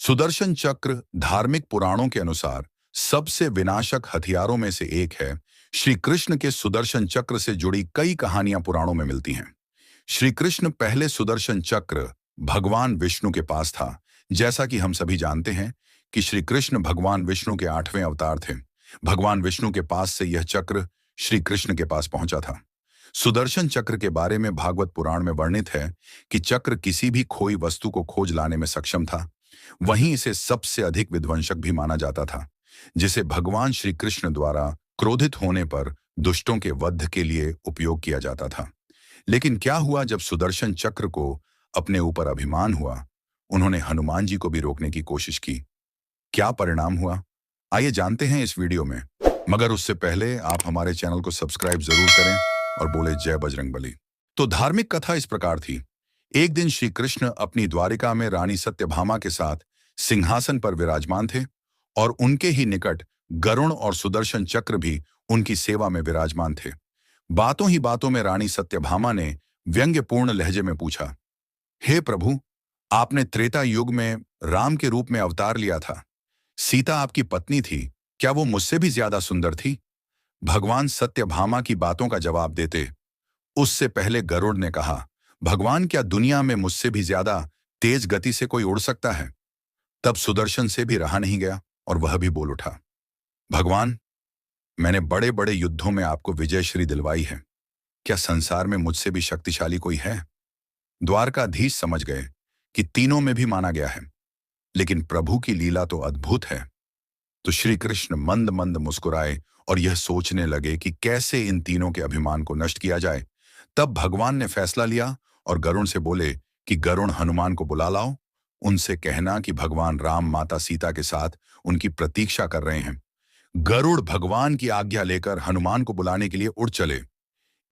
सुदर्शन चक्र धार्मिक पुराणों के अनुसार सबसे विनाशक हथियारों में से एक है। श्री कृष्ण के सुदर्शन चक्र से जुड़ी कई कहानियां पुराणों में मिलती हैं। श्री कृष्ण पहले सुदर्शन चक्र भगवान विष्णु के पास था। जैसा कि हम सभी जानते हैं कि श्री कृष्ण भगवान विष्णु के 8वें अवतार थे। भगवान विष्णु के पास से यह चक्र श्री कृष्ण के पास पहुंचा था। सुदर्शन चक्र के बारे में भागवत पुराण में वर्णित है कि चक्र किसी भी खोई वस्तु को खोज लाने में सक्षम था। वहीं इसे सबसे अधिक विध्वंसक भी माना जाता था, जिसे भगवान श्री कृष्ण द्वारा क्रोधित होने पर दुष्टों के वध के लिए उपयोग किया जाता था। लेकिन क्या हुआ जब सुदर्शन चक्र को अपने ऊपर अभिमान हुआ? उन्होंने हनुमान जी को भी रोकने की कोशिश की। क्या परिणाम हुआ, आइए जानते हैं इस वीडियो में। मगर उससे पहले आप हमारे चैनल को सब्सक्राइब जरूर करें और बोले जय बजरंगबली। तो धार्मिक कथा इस प्रकार थी। एक दिन श्री कृष्ण अपनी द्वारिका में रानी सत्यभामा के साथ सिंहासन पर विराजमान थे और उनके ही निकट गरुण और सुदर्शन चक्र भी उनकी सेवा में विराजमान थे। बातों ही बातों में रानी सत्यभामा ने व्यंग्यपूर्ण लहजे में पूछा, हे प्रभु, आपने त्रेता युग में राम के रूप में अवतार लिया था। सीता आपकी पत्नी थी, क्या वो मुझसे भी ज्यादा सुंदर थी? भगवान सत्यभामा की बातों का जवाब देते उससे पहले गरुड़ ने कहा, भगवान, क्या दुनिया में मुझसे भी ज्यादा तेज गति से कोई उड़ सकता है? तब सुदर्शन से भी रहा नहीं गया और वह भी बोल उठा, भगवान, मैंने बड़े बड़े युद्धों में आपको विजयश्री दिलवाई है, क्या संसार में मुझसे भी शक्तिशाली कोई है? द्वारकाधीश समझ गए कि तीनों में भी माना गया है, लेकिन प्रभु की लीला तो अद्भुत है। तो श्री कृष्ण मंद मंद मुस्कुराए और यह सोचने लगे कि कैसे इन तीनों के अभिमान को नष्ट किया जाए। तब भगवान ने फैसला लिया और गरुण से बोले कि गरुण, हनुमान को बुला लाओ। उनसे कहना कि भगवान राम माता सीता के साथ उनकी प्रतीक्षा कर रहे हैं। गरुड़ भगवान की आज्ञा लेकर हनुमान को बुलाने के लिए उड़ चले।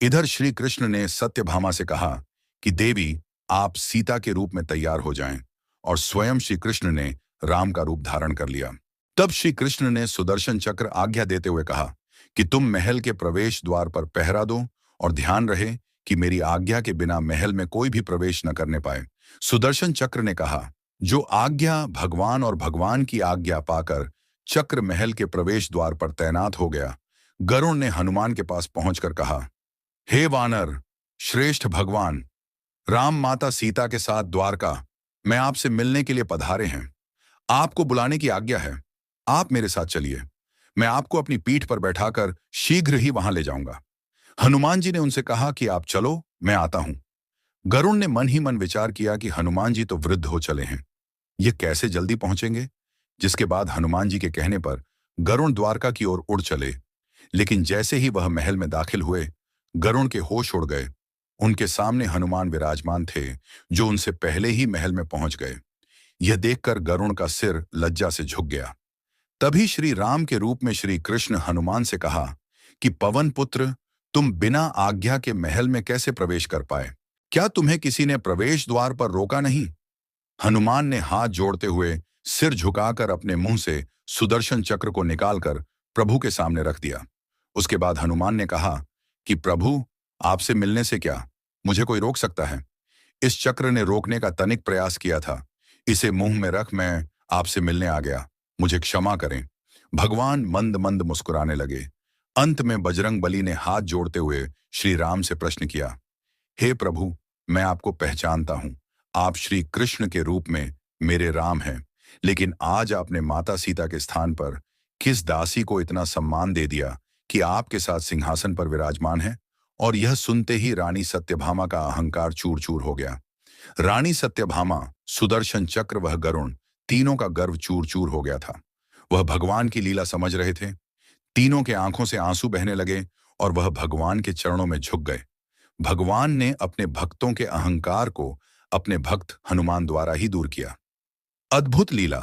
इधर श्री कृष्ण ने सत्यभामा से कहा कि देवी, आप सीता के रूप में तैयार हो जाएं, और स्वयं श्री कृष्ण ने राम का रूप धारण कर लिया। तब श्री कृष्ण ने सुदर्शन चक्र आज्ञा देते हुए कहा कि तुम महल के प्रवेश द्वार पर पहरा दो और ध्यान रहे कि मेरी आज्ञा के बिना महल में कोई भी प्रवेश न करने पाए। सुदर्शन चक्र ने कहा, जो आज्ञा भगवान और भगवान की आज्ञा पाकर चक्र महल के प्रवेश द्वार पर तैनात हो गया। गरुड़ ने हनुमान के पास पहुंचकर कहा, हे वानर श्रेष्ठ भगवान, राम माता सीता के साथ द्वारका में आपसे मिलने के लिए पधारे हैं। आपको बुलाने की आज्ञा है, आप मेरे साथ चलिए, मैं आपको अपनी पीठ पर बैठाकर शीघ्र ही वहां ले जाऊंगा। हनुमान जी ने उनसे कहा कि आप चलो, मैं आता हूं। गरुड़ ने मन ही मन विचार किया कि हनुमान जी तो वृद्ध हो चले हैं, ये कैसे जल्दी पहुंचेंगे? जिसके बाद हनुमान जी के कहने पर गरुड़ द्वारका की ओर उड़ चले। लेकिन जैसे ही वह महल में दाखिल हुए, गरुड़ के होश उड़ गए। उनके सामने हनुमान विराजमान थे, जो उनसे पहले ही महल में पहुंच गए। यह देखकर गरुड़ का सिर लज्जा से झुक गया। तभी श्री राम के रूप में श्री कृष्ण हनुमान से कहा कि पवन पुत्र, तुम बिना आज्ञा के महल में कैसे प्रवेश कर पाए? क्या तुम्हें किसी ने प्रवेश द्वार पर रोका नहीं? हनुमान ने हाथ जोड़ते हुए सिर झुकाकर अपने मुंह से सुदर्शन चक्र को निकालकर प्रभु के सामने रख दिया। उसके बाद हनुमान ने कहा कि प्रभु, आपसे मिलने से क्या मुझे कोई रोक सकता है? इस चक्र ने रोकने का तनिक प्रयास किया था, इसे मुंह में रख मैं आपसे मिलने आ गया, मुझे क्षमा करें। भगवान मंद मंद मुस्कुराने लगे। अंत में बजरंगबली ने हाथ जोड़ते हुए श्री राम से प्रश्न किया, हे प्रभु, मैं आपको पहचानता हूं, आप श्री कृष्ण के रूप में मेरे राम हैं, लेकिन आज आपने माता सीता के स्थान पर किस दासी को इतना सम्मान दे दिया कि आपके साथ सिंहासन पर विराजमान है? और यह सुनते ही रानी सत्यभामा का अहंकार चूर चूर हो गया। रानी सत्यभामा, सुदर्शन चक्र वह गरुड़, तीनों का गर्व चूर चूर हो गया था। वह भगवान की लीला समझ रहे थे। तीनों के आंखों से आंसू बहने लगे और वह भगवान के चरणों में झुक गए। भगवान ने अपने भक्तों के अहंकार को अपने भक्त हनुमान द्वारा ही दूर किया। अद्भुत लीला।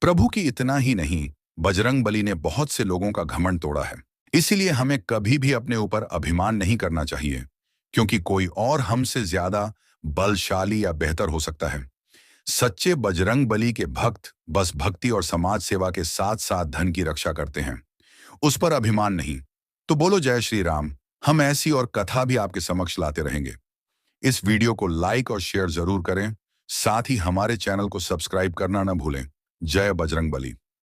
प्रभु की इतना ही नहीं, बजरंगबली ने बहुत से लोगों का घमंड तोड़ा है। इसीलिए हमें कभी भी अपने ऊपर अभिमान नहीं करना चाहिए, क्योंकि कोई और हमसे ज्यादा बलशाली या बेहतर हो सकता है। सच्चे बजरंगबली के भक्त बस भक्ति और समाज सेवा के साथ साथ धन की रक्षा करते हैं, उस पर अभिमान नहीं। तो बोलो जय श्री राम। हम ऐसी और कथा भी आपके समक्ष लाते रहेंगे। इस वीडियो को लाइक और शेयर जरूर करें, साथ ही हमारे चैनल को सब्सक्राइब करना न भूलें। जय बजरंग बली।